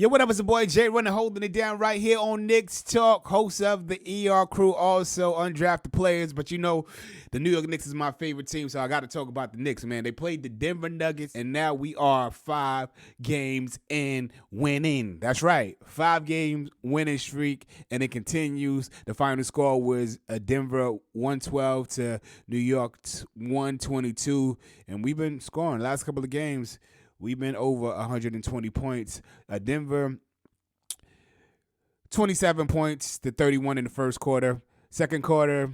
Yo, what up? It's the boy Jay Runner holding it down right here on Knicks Talk, host of the ER Crew, also undrafted players. But you know, the New York Knicks is my favorite team, so I got to talk about the Knicks, man. They played the Denver Nuggets, and now we are 5 games in winning. That's right, 5 games winning streak, and it continues. The final score was Denver 112 to New York 122, and we've been scoring the last couple of games. We've been over 120 points. Denver, 27 points to 31 in the first quarter. Second quarter,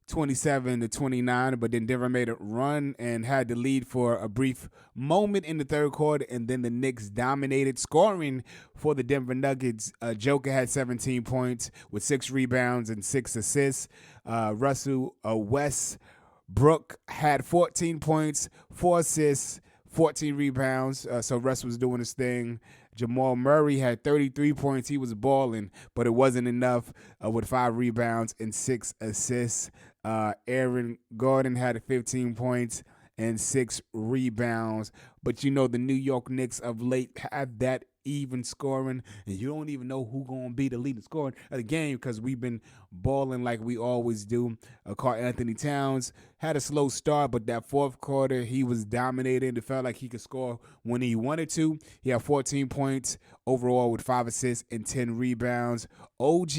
27 to 29. But then Denver made a run and had the lead for a brief moment in the third quarter. And then the Knicks dominated, scoring for the Denver Nuggets. Joker had 17 points with 6 rebounds and 6 assists. Russell Westbrook had 14 points, 4 assists, 14 rebounds, so Russ was doing his thing. Jamal Murray had 33 points. He was balling, but it wasn't enough with 5 rebounds and 6 assists. Aaron Gordon had 15 points and 6 rebounds. But you know, the New York Knicks of late have that even scoring, and you don't even know who's going to be the leading scorer of the game because we've been balling like we always do. Karl Anthony Towns had a slow start, but that fourth quarter, he was dominating. It felt like he could score when he wanted to. He had 14 points overall with 5 assists and 10 rebounds. OG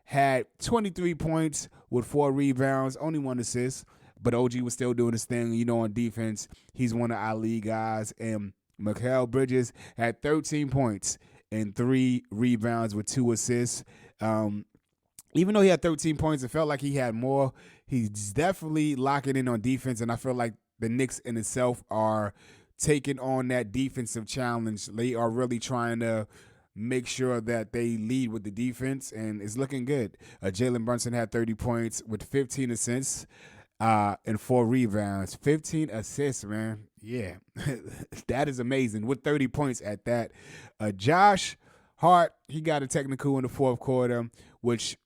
had 23 points with 4 rebounds, only 1 assist, but OG was still doing his thing. You know, on defense, he's one of our league guys, and Mikal Bridges had 13 points and 3 rebounds with 2 assists. Even though he had 13 points, it felt like he had more. He's definitely locking in on defense, and I feel like the Knicks in itself are taking on that defensive challenge. They are really trying to make sure that they lead with the defense, and it's looking good. Jalen Brunson had 30 points with 15 assists and 4 rebounds. 15 assists, man. Yeah, that is amazing with 30 points at that. Josh Hart, he got a technical in the fourth quarter, which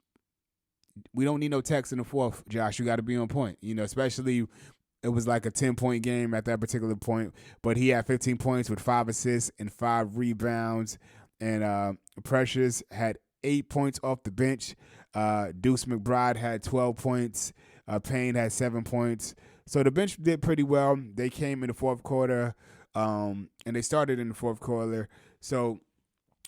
we don't need no techs in the fourth, Josh. You got to be on point, you know, especially it was like a 10-point game at that particular point. But he had 15 points with 5 assists and 5 rebounds. And Precious had 8 points off the bench. Deuce McBride had 12 points. Payne had 7 points. So the bench did pretty well. They came in the fourth quarter, and they started in the fourth quarter. So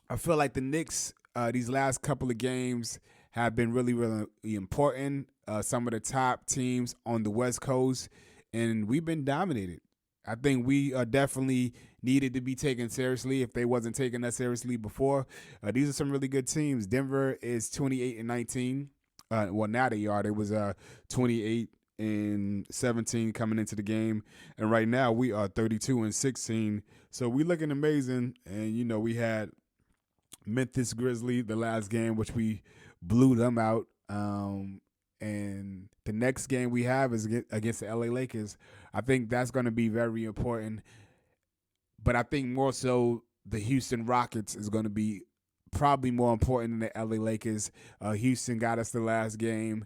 I feel like the Knicks, these last couple of games have been really, really important. Some of the top teams on the West Coast, and we've been dominated. I think we definitely needed to be taken seriously if they wasn't taking us seriously before. These are some really good teams. Denver is 28-19. Well, now they are. It was 28-17 coming into the game, and right now we are 32-16. So we looking amazing. And you know, we had Memphis Grizzlies the last game, which we blew them out. And the next game we have is against the LA Lakers. I think that's going to be very important. But I think more so the Houston Rockets is going to be probably more important than the LA Lakers. Houston got us the last game,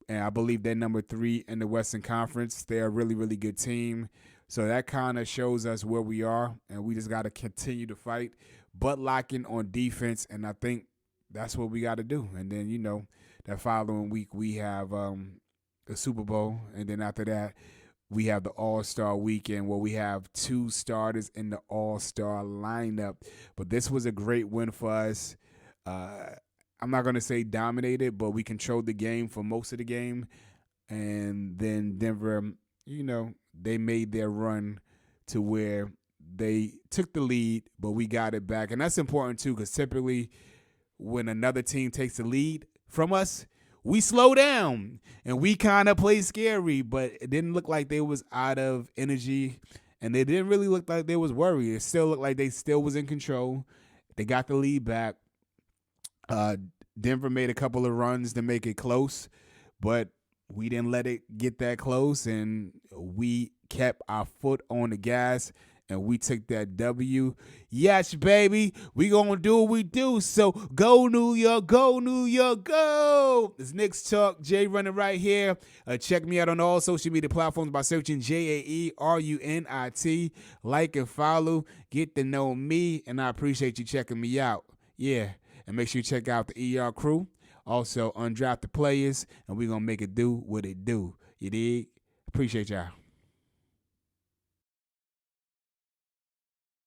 and I believe they're number 3 in the Western Conference. They're a really, really good team. So that kind of shows us where we are, and we just got to continue to fight, but locking on defense, and I think that's what we got to do. And then, you know, that following week we have the Super Bowl, and then after that we have the All-Star Weekend where we have 2 starters in the All-Star lineup. But this was a great win for us. I'm not going to say dominated, but we controlled the game for most of the game. And then Denver, you know, they made their run to where they took the lead, but we got it back. And that's important too, because typically when another team takes the lead from us, we slow down and we kind of play scary, but it didn't look like they was out of energy, and they didn't really look like they was worried. It still looked like they still was in control. They got the lead back. Denver made a couple of runs to make it close, but we didn't let it get that close, and we kept our foot on the gas, and we take that W. Yes, baby. We gonna do what we do. So go New York, go New York, go. It's Knicks Talk. Jay running right here. Check me out on all social media platforms by searching JAERUNIT. Like and follow. Get to know me, and I appreciate you checking me out. Yeah, and make sure you check out the ER crew. Also, undrafted players, and we gonna make it do what it do. You dig? Appreciate y'all.